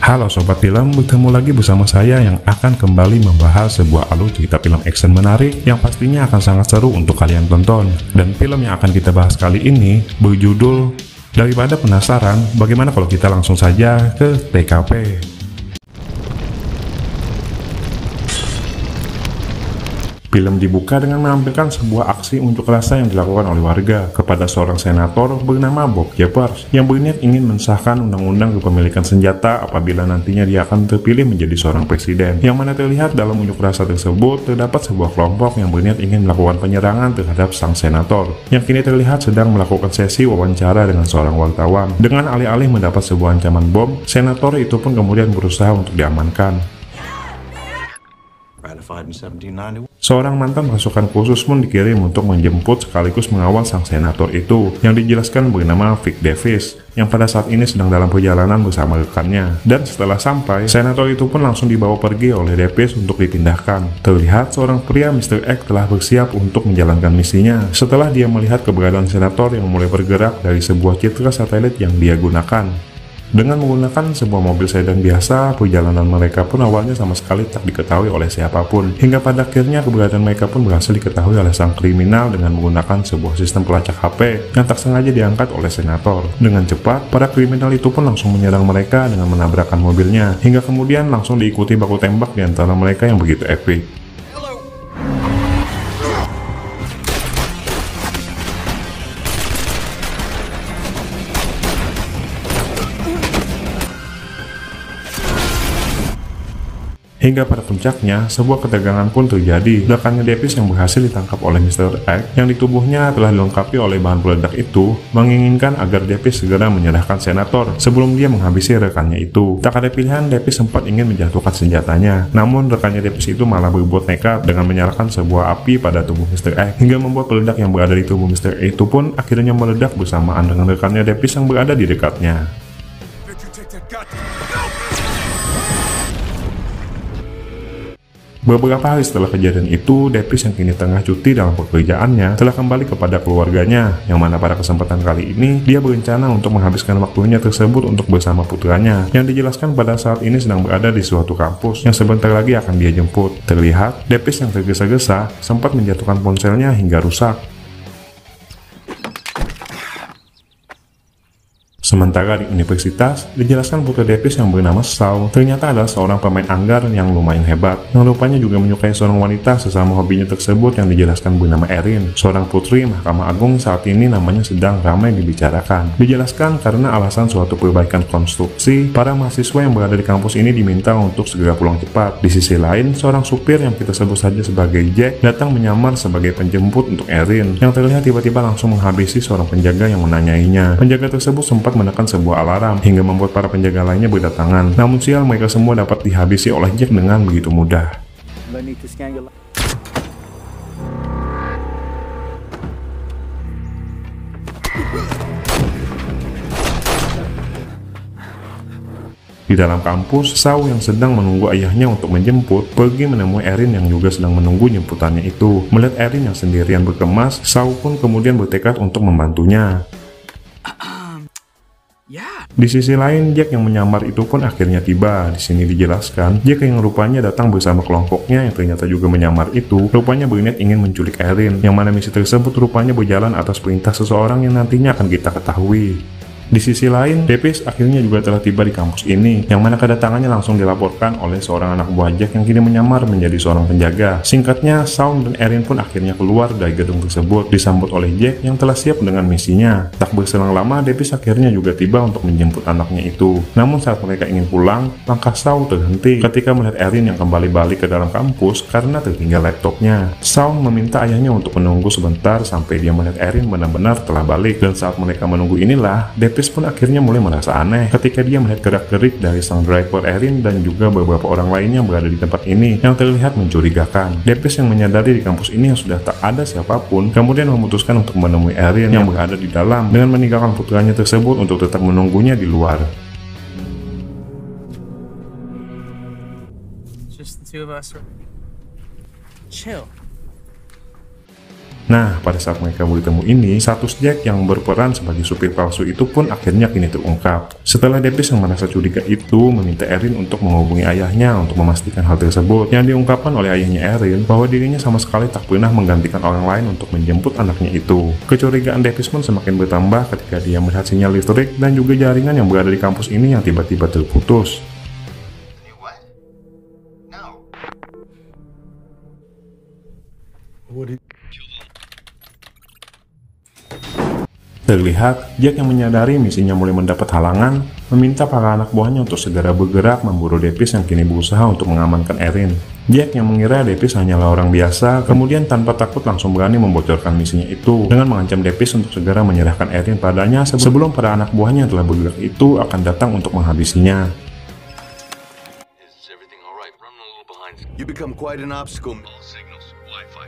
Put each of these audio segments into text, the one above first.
Halo Sobat Film, bertemu lagi bersama saya yang akan kembali membahas sebuah alur cerita film action menarik yang pastinya akan sangat seru untuk kalian tonton. Dan film yang akan kita bahas kali ini berjudul Daripada Penasaran, bagaimana kalau kita langsung saja ke TKP. Film dibuka dengan menampilkan sebuah aksi unjuk rasa yang dilakukan oleh warga kepada seorang senator bernama Bob Jeffers yang berniat ingin mensahkan undang-undang kepemilikan senjata apabila nantinya dia akan terpilih menjadi seorang presiden. Yang mana terlihat dalam unjuk rasa tersebut terdapat sebuah kelompok yang berniat ingin melakukan penyerangan terhadap sang senator yang kini terlihat sedang melakukan sesi wawancara dengan seorang wartawan. Dengan alih-alih mendapat sebuah ancaman bom, senator itu pun kemudian berusaha untuk diamankan. Seorang mantan pasukan khusus pun dikirim untuk menjemput sekaligus mengawal sang senator itu yang dijelaskan bernama Vic Davis yang pada saat ini sedang dalam perjalanan bersama rekannya. Dan setelah sampai, senator itu pun langsung dibawa pergi oleh Davis untuk dipindahkan. Terlihat seorang pria Mr. X telah bersiap untuk menjalankan misinya setelah dia melihat keberadaan senator yang mulai bergerak dari sebuah citra satelit yang dia gunakan. Dengan menggunakan sebuah mobil sedan biasa, perjalanan mereka pun awalnya sama sekali tak diketahui oleh siapapun. Hingga pada akhirnya keberadaan mereka pun berhasil diketahui oleh sang kriminal dengan menggunakan sebuah sistem pelacak HP yang tak sengaja diangkat oleh senator. Dengan cepat, para kriminal itu pun langsung menyerang mereka dengan menabrakkan mobilnya, hingga kemudian langsung diikuti baku tembak di antara mereka yang begitu epik. Hingga pada puncaknya, sebuah ketegangan pun terjadi. Rekannya Davis yang berhasil ditangkap oleh Mr. X, yang di tubuhnya telah dilengkapi oleh bahan peledak itu, menginginkan agar Davis segera menyerahkan senator sebelum dia menghabisi rekannya itu. Tak ada pilihan, Davis sempat ingin menjatuhkan senjatanya. Namun rekannya Davis itu malah berbuat nekat dengan menyalakan sebuah api pada tubuh Mr. X, hingga membuat peledak yang berada di tubuh Mr. X itu pun akhirnya meledak bersamaan dengan rekannya Davis yang berada di dekatnya. Beberapa hari setelah kejadian itu, Davis yang kini tengah cuti dalam pekerjaannya telah kembali kepada keluarganya, yang mana pada kesempatan kali ini dia berencana untuk menghabiskan waktunya tersebut untuk bersama putranya yang dijelaskan pada saat ini sedang berada di suatu kampus yang sebentar lagi akan dia jemput. Terlihat Davis yang tergesa-gesa sempat menjatuhkan ponselnya hingga rusak. Sementara di universitas, dijelaskan putra Davis yang bernama Shaw ternyata adalah seorang pemain anggar yang lumayan hebat, yang rupanya juga menyukai seorang wanita sesama hobinya tersebut yang dijelaskan bernama Erin, seorang putri Mahkamah Agung saat ini namanya sedang ramai dibicarakan. Dijelaskan karena alasan suatu perbaikan konstruksi, para mahasiswa yang berada di kampus ini diminta untuk segera pulang cepat. Di sisi lain, seorang supir yang kita sebut saja sebagai Jack datang menyamar sebagai penjemput untuk Erin, yang terlihat tiba-tiba langsung menghabisi seorang penjaga yang menanyainya. Penjaga tersebut sempat menekan sebuah alarm hingga membuat para penjaga lainnya berdatangan. Namun sial, mereka semua dapat dihabisi oleh Jack dengan begitu mudah. Di dalam kampus, Shaw yang sedang menunggu ayahnya untuk menjemput pergi menemui Erin yang juga sedang menunggu jemputannya itu. Melihat Erin yang sendirian berkemas, Shaw pun kemudian bertekad untuk membantunya. Di sisi lain, Jack yang menyamar itu pun akhirnya tiba. Di sini dijelaskan, Jack yang rupanya datang bersama kelompoknya yang ternyata juga menyamar itu, rupanya berniat ingin menculik Erin, yang mana misi tersebut rupanya berjalan atas perintah seseorang yang nantinya akan kita ketahui. Di sisi lain, Davis akhirnya juga telah tiba di kampus ini, yang mana kedatangannya langsung dilaporkan oleh seorang anak buah Jack yang kini menyamar menjadi seorang penjaga. Singkatnya, Shaw dan Erin pun akhirnya keluar dari gedung tersebut, disambut oleh Jack yang telah siap dengan misinya. Tak berselang lama, Davis akhirnya juga tiba untuk menjemput anaknya itu. Namun saat mereka ingin pulang, langkah Shaw terhenti ketika melihat Erin yang kembali balik ke dalam kampus karena tertinggal laptopnya. Shaw meminta ayahnya untuk menunggu sebentar sampai dia melihat Erin benar-benar telah balik, dan saat mereka menunggu inilah, Davis pun akhirnya mulai merasa aneh ketika dia melihat gerak-gerik dari sang driver Erin dan juga beberapa orang lainnya yang berada di tempat ini yang terlihat mencurigakan. Davis yang menyadari di kampus ini yang sudah tak ada siapapun, kemudian memutuskan untuk menemui Erin yang berada di dalam dengan meninggalkan putranya tersebut untuk tetap menunggunya di luar. Just the two of us. Chill. Nah, pada saat mereka bertemu ini, status Jack yang berperan sebagai supir palsu itu pun akhirnya kini terungkap. Setelah Davis yang merasa curiga itu meminta Erin untuk menghubungi ayahnya untuk memastikan hal tersebut, yang diungkapkan oleh ayahnya Erin bahwa dirinya sama sekali tak pernah menggantikan orang lain untuk menjemput anaknya itu. Kecurigaan Davis pun semakin bertambah ketika dia melihat sinyal listrik dan juga jaringan yang berada di kampus ini yang tiba-tiba terputus. Terlihat, Jack yang menyadari misinya mulai mendapat halangan, meminta para anak buahnya untuk segera bergerak memburu Davis yang kini berusaha untuk mengamankan Erin. Jack yang mengira Davis hanyalah orang biasa, kemudian tanpa takut langsung berani membocorkan misinya itu dengan mengancam Davis untuk segera menyerahkan Erin padanya sebelum para anak buahnya yang telah bergerak itu akan datang untuk menghabisinya. You become quite an obstacle.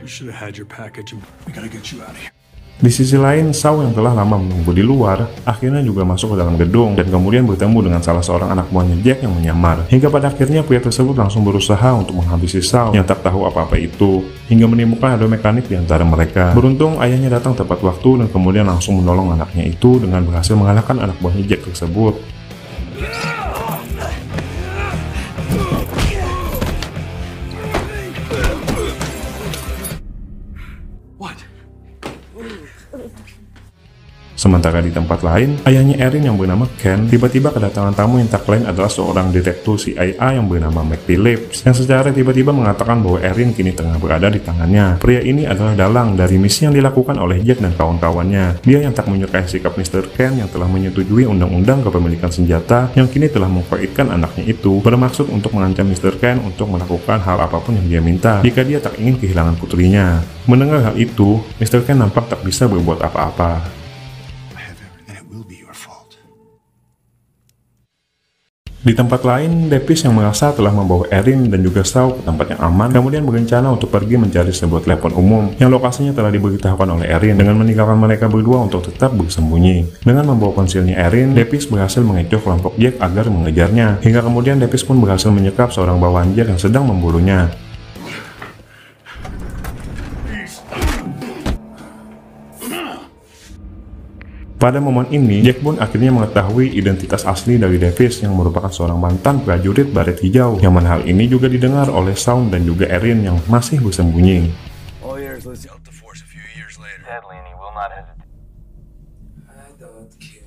We should have had your package. We gotta get you out of here. Di sisi lain, Shaw yang telah lama menunggu di luar, akhirnya juga masuk ke dalam gedung dan kemudian bertemu dengan salah seorang anak buahnya Jack yang menyamar. Hingga pada akhirnya pria tersebut langsung berusaha untuk menghabisi Shaw yang tak tahu apa-apa itu, hingga menimbulkan adu mekanik di antara mereka. Beruntung ayahnya datang tepat waktu dan kemudian langsung menolong anaknya itu dengan berhasil mengalahkan anak buahnya Jack tersebut. Sementara di tempat lain, ayahnya Erin yang bernama Ken tiba-tiba kedatangan tamu yang tak lain adalah seorang direktur CIA yang bernama Mac Phillips, yang secara tiba-tiba mengatakan bahwa Erin kini tengah berada di tangannya. Pria ini adalah dalang dari misi yang dilakukan oleh Jack dan kawan-kawannya. Dia yang tak menyukai sikap Mr. Ken yang telah menyetujui undang-undang kepemilikan senjata yang kini telah mengkoitkan anaknya itu, bermaksud untuk mengancam Mr. Ken untuk melakukan hal apapun yang dia minta jika dia tak ingin kehilangan putrinya. Mendengar hal itu, Mr. Ken nampak tak bisa berbuat apa-apa. Di tempat lain, Davis yang merasa telah membawa Erin dan juga Shaw ke tempat yang aman, kemudian berencana untuk pergi mencari sebuah telepon umum yang lokasinya telah diberitahukan oleh Erin dengan meninggalkan mereka berdua untuk tetap bersembunyi. Dengan membawa ponselnya Erin, Davis berhasil mengecoh kelompok Jack agar mengejarnya, hingga kemudian Davis pun berhasil menyekap seorang bawahan Jack yang sedang memburunya. Pada momen ini, Jack pun akhirnya mengetahui identitas asli dari Davis yang merupakan seorang mantan prajurit baret hijau, yang mana hal ini juga didengar oleh Shaw dan juga Erin yang masih bersembunyi.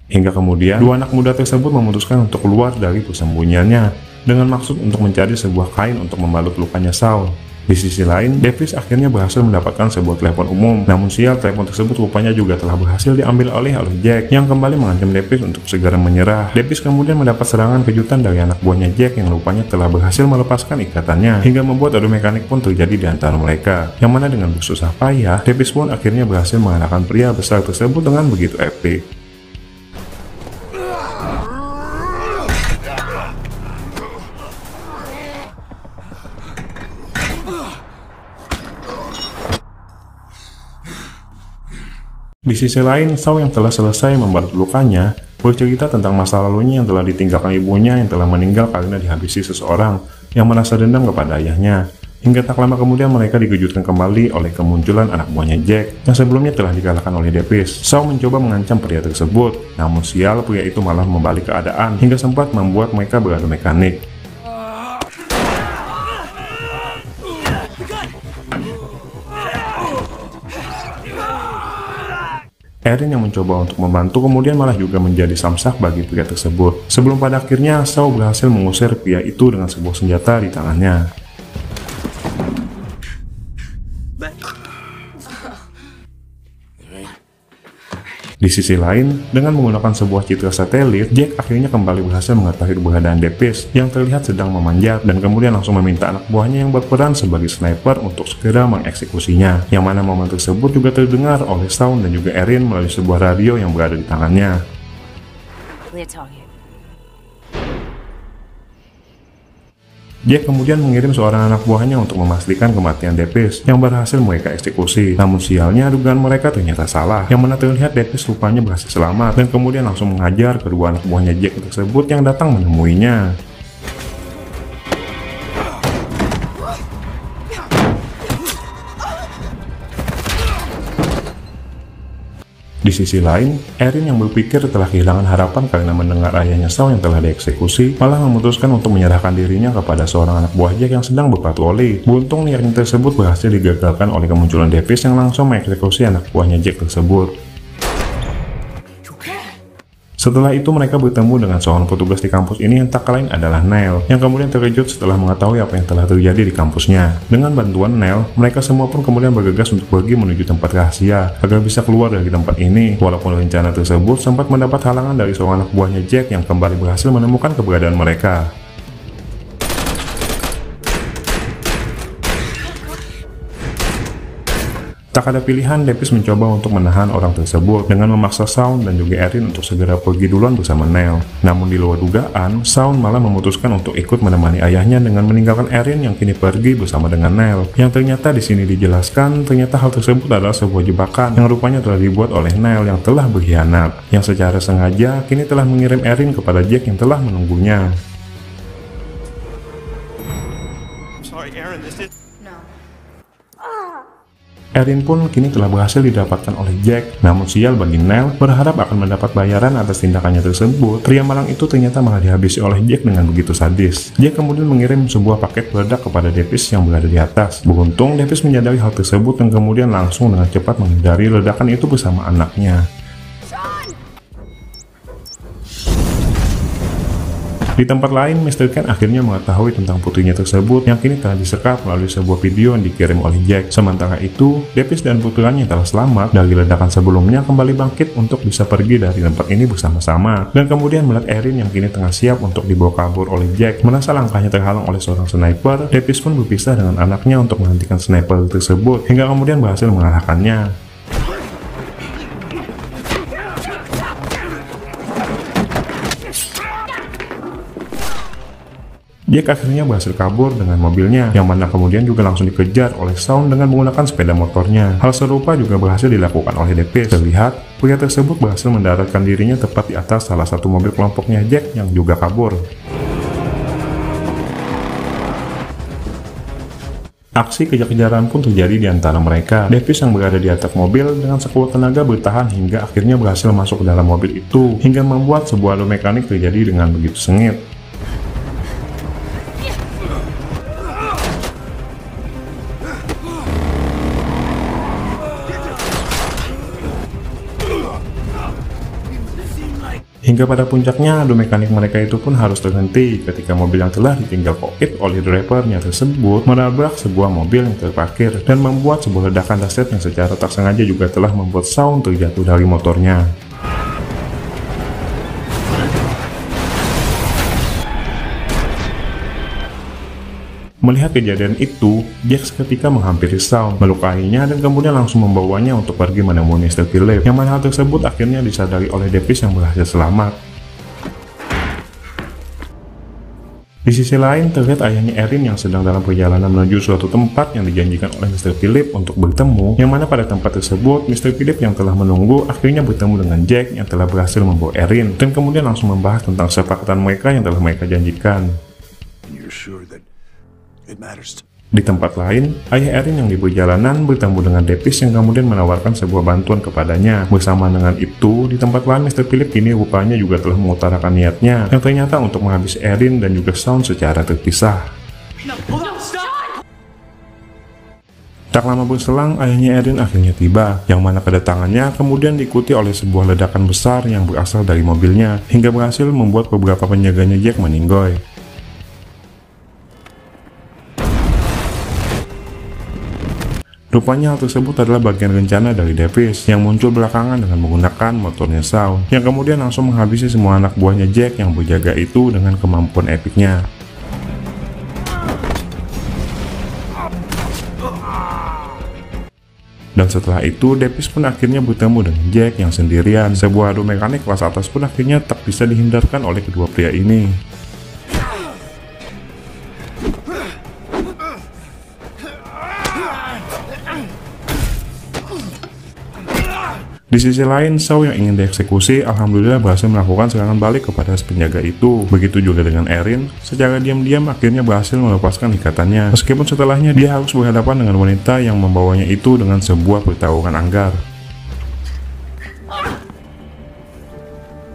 Hingga kemudian, dua anak muda tersebut memutuskan untuk keluar dari persembunyiannya dengan maksud untuk mencari sebuah kain untuk membalut lukanya Shaw. Di sisi lain, Davis akhirnya berhasil mendapatkan sebuah telepon umum. Namun sial, telepon tersebut rupanya juga telah berhasil diambil oleh Jack yang kembali mengancam Davis untuk segera menyerah. Davis kemudian mendapat serangan kejutan dari anak buahnya Jack yang rupanya telah berhasil melepaskan ikatannya, hingga membuat adu mekanik pun terjadi di antara mereka. Yang mana dengan bersusah payah, Davis pun akhirnya berhasil mengalahkan pria besar tersebut dengan begitu epik. Di sisi lain, Shaw yang telah selesai membalut lukanya bercerita tentang masa lalunya yang telah ditinggalkan ibunya yang telah meninggal karena dihabisi seseorang yang merasa dendam kepada ayahnya. Hingga tak lama kemudian mereka dikejutkan kembali oleh kemunculan anak buahnya Jack yang sebelumnya telah dikalahkan oleh Davis. Shaw mencoba mengancam pria tersebut, namun sial, pria itu malah membalik keadaan hingga sempat membuat mereka beradu mekanik. Erin yang mencoba untuk membantu kemudian malah juga menjadi samsak bagi pria tersebut. Sebelum pada akhirnya Shaw berhasil mengusir pria itu dengan sebuah senjata di tangannya. Di sisi lain, dengan menggunakan sebuah citra satelit, Jack akhirnya kembali berhasil mengetahui keberadaan Davis yang terlihat sedang memanjat dan kemudian langsung meminta anak buahnya yang berperan sebagai sniper untuk segera mengeksekusinya. Yang mana momen tersebut juga terdengar oleh Shaw dan juga Erin melalui sebuah radio yang berada di tangannya. Jack kemudian mengirim seorang anak buahnya untuk memastikan kematian Davis yang berhasil mereka eksekusi. Namun sialnya, dugaan mereka ternyata salah, yang mana terlihat Davis rupanya berhasil selamat dan kemudian langsung menghajar kedua anak buahnya Jack tersebut yang datang menemuinya. Di sisi lain, Erin yang berpikir telah kehilangan harapan karena mendengar ayahnya Shaun yang telah dieksekusi, malah memutuskan untuk menyerahkan dirinya kepada seorang anak buah Jack yang sedang berpatroli. Beruntung niatnya tersebut berhasil digagalkan oleh kemunculan Davis yang langsung mengeksekusi anak buahnya Jack tersebut. Setelah itu mereka bertemu dengan seorang petugas di kampus ini yang tak lain adalah Neil, yang kemudian terkejut setelah mengetahui apa yang telah terjadi di kampusnya. Dengan bantuan Neil, mereka semua pun kemudian bergegas untuk pergi menuju tempat rahasia agar bisa keluar dari tempat ini, walaupun rencana tersebut sempat mendapat halangan dari seorang anak buahnya Jack yang kembali berhasil menemukan keberadaan mereka. Tak ada pilihan, Davis mencoba untuk menahan orang tersebut dengan memaksa Shaun dan juga Erin untuk segera pergi duluan bersama Neil. Namun di luar dugaan, Shaun malah memutuskan untuk ikut menemani ayahnya dengan meninggalkan Erin yang kini pergi bersama dengan Neil. Yang ternyata di sini dijelaskan, ternyata hal tersebut adalah sebuah jebakan yang rupanya telah dibuat oleh Neil yang telah berkhianat, yang secara sengaja kini telah mengirim Erin kepada Jack yang telah menunggunya. Sorry, Aaron, this is... Erin pun kini telah berhasil didapatkan oleh Jack, namun sial bagi Neil berharap akan mendapat bayaran atas tindakannya tersebut. Pria malang itu ternyata malah dihabisi oleh Jack dengan begitu sadis. Jack kemudian mengirim sebuah paket peledak kepada Davis yang berada di atas. Beruntung Davis menyadari hal tersebut dan kemudian langsung dengan cepat menghindari ledakan itu bersama anaknya. Di tempat lain, Mr. Kent akhirnya mengetahui tentang putrinya tersebut yang kini telah disekap melalui sebuah video yang dikirim oleh Jack. Sementara itu, Davis dan putranya yang telah selamat dari ledakan sebelumnya kembali bangkit untuk bisa pergi dari tempat ini bersama-sama. Dan kemudian melihat Erin yang kini tengah siap untuk dibawa kabur oleh Jack. Merasa langkahnya terhalang oleh seorang sniper, Davis pun berpisah dengan anaknya untuk menghentikan sniper tersebut, hingga kemudian berhasil mengalahkannya. Jack akhirnya berhasil kabur dengan mobilnya, yang mana kemudian juga langsung dikejar oleh Shaun dengan menggunakan sepeda motornya. Hal serupa juga berhasil dilakukan oleh Davis. Terlihat, pria tersebut berhasil mendaratkan dirinya tepat di atas salah satu mobil kelompoknya Jack yang juga kabur. Aksi kejar-kejaran pun terjadi di antara mereka. Davis yang berada di atap mobil dengan sekuat tenaga bertahan hingga akhirnya berhasil masuk ke dalam mobil itu, hingga membuat sebuah adu mekanik terjadi dengan begitu sengit. Hingga pada puncaknya, adu mekanik mereka itu pun harus terhenti ketika mobil yang telah ditinggal kokpit oleh drivernya tersebut menabrak sebuah mobil yang terparkir dan membuat sebuah ledakan dahsyat yang secara tak sengaja juga telah membuat Shaun terjatuh dari motornya. Melihat kejadian itu, Jack seketika menghampiri Shaun, melukainya dan kemudian langsung membawanya untuk pergi menemui Mr. Philip, yang mana hal tersebut akhirnya disadari oleh Davis yang berhasil selamat. Di sisi lain, terlihat ayahnya Erin yang sedang dalam perjalanan menuju suatu tempat yang dijanjikan oleh Mr. Philip untuk bertemu, yang mana pada tempat tersebut, Mr. Philip yang telah menunggu akhirnya bertemu dengan Jack yang telah berhasil membawa Erin, dan kemudian langsung membahas tentang kesepakatan mereka yang telah mereka janjikan. You're sure that it matters. Di tempat lain, ayah Erin yang di perjalanan bertemu dengan Davis yang kemudian menawarkan sebuah bantuan kepadanya. Bersama dengan itu, di tempat lain Mr. Philip kini rupanya juga telah mengutarakan niatnya, yang ternyata untuk menghabisi Erin dan juga Shaun secara terpisah. Tak lama berselang, ayahnya Erin akhirnya tiba, yang mana kedatangannya kemudian diikuti oleh sebuah ledakan besar yang berasal dari mobilnya, hingga berhasil membuat beberapa penjaganya Jack meninggoy. Rupanya hal tersebut adalah bagian rencana dari Davis yang muncul belakangan dengan menggunakan motornya Shaun, yang kemudian langsung menghabisi semua anak buahnya Jack yang berjaga itu dengan kemampuan epiknya. Dan setelah itu, Davis pun akhirnya bertemu dengan Jack yang sendirian. Sebuah adu mekanik kelas atas pun akhirnya tak bisa dihindarkan oleh kedua pria ini. Di sisi lain, Shaun yang ingin dieksekusi alhamdulillah berhasil melakukan serangan balik kepada penjaga itu. Begitu juga dengan Erin, secara diam-diam akhirnya berhasil melepaskan ikatannya. Meskipun setelahnya dia harus berhadapan dengan wanita yang membawanya itu dengan sebuah pertarungan anggar.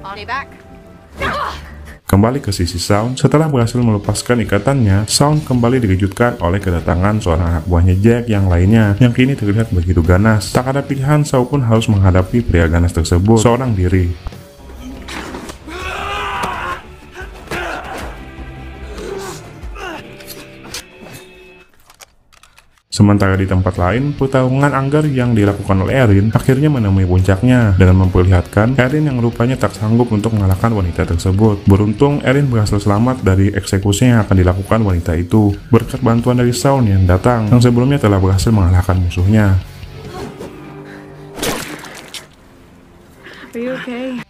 On your back. Kembali ke sisi Shaun, setelah berhasil melepaskan ikatannya, Shaun kembali dikejutkan oleh kedatangan seorang anak buahnya Jack yang lainnya, yang kini terlihat begitu ganas. Tak ada pilihan, Shaun pun harus menghadapi pria ganas tersebut seorang diri. Sementara di tempat lain, pertarungan anggar yang dilakukan oleh Erin akhirnya menemui puncaknya dengan memperlihatkan Erin yang rupanya tak sanggup untuk mengalahkan wanita tersebut. Beruntung, Erin berhasil selamat dari eksekusi yang akan dilakukan wanita itu berkat bantuan dari Shaun yang datang, yang sebelumnya telah berhasil mengalahkan musuhnya. Are you okay?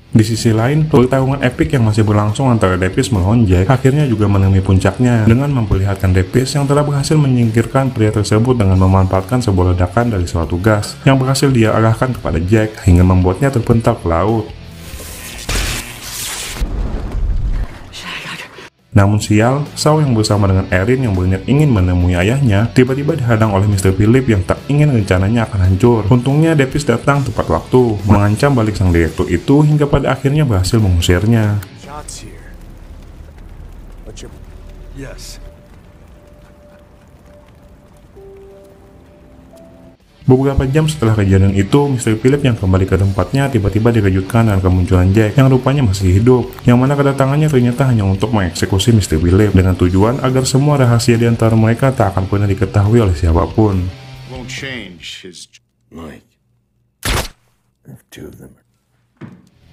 Di sisi lain, pertarungan epik yang masih berlangsung antara Davis melawan Jack akhirnya juga menemui puncaknya dengan memperlihatkan Davis yang telah berhasil menyingkirkan pria tersebut dengan memanfaatkan sebuah ledakan dari suatu gas yang berhasil dia arahkan kepada Jack hingga membuatnya terpental ke laut. Namun sial, Shaun yang bersama dengan Erin yang berniat ingin menemui ayahnya tiba-tiba dihadang oleh Mr. Philip yang tak ingin rencananya akan hancur. Untungnya Davis datang tepat waktu, mengancam balik sang direktur itu hingga pada akhirnya berhasil mengusirnya. Shots here. Yes. Beberapa jam setelah kejadian itu, Mr. Philip yang kembali ke tempatnya tiba-tiba dikejutkan dengan kemunculan Jack yang rupanya masih hidup, yang mana kedatangannya ternyata hanya untuk mengeksekusi Mr. Philip dengan tujuan agar semua rahasia di antara mereka tak akan pernah diketahui oleh siapapun. Won't change his... Mike. Two of them.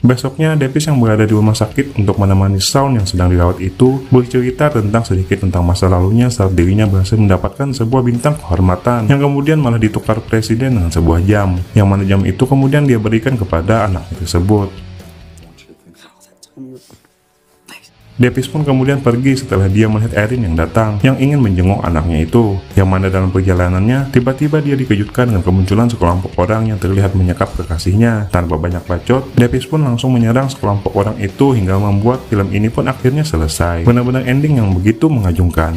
Besoknya, Davis yang berada di rumah sakit untuk menemani Shaun yang sedang dirawat itu bercerita sedikit tentang masa lalunya saat dirinya berhasil mendapatkan sebuah bintang kehormatan yang kemudian malah ditukar presiden dengan sebuah jam, yang mana jam itu kemudian dia berikan kepada anaknya tersebut. Davis pun kemudian pergi setelah dia melihat Erin yang datang, yang ingin menjenguk anaknya itu, yang mana dalam perjalanannya, tiba-tiba dia dikejutkan dengan kemunculan sekelompok orang yang terlihat menyekap kekasihnya. Tanpa banyak bacot, Davis pun langsung menyerang sekelompok orang itu hingga membuat film ini pun akhirnya selesai. Benar-benar ending yang begitu mengagumkan.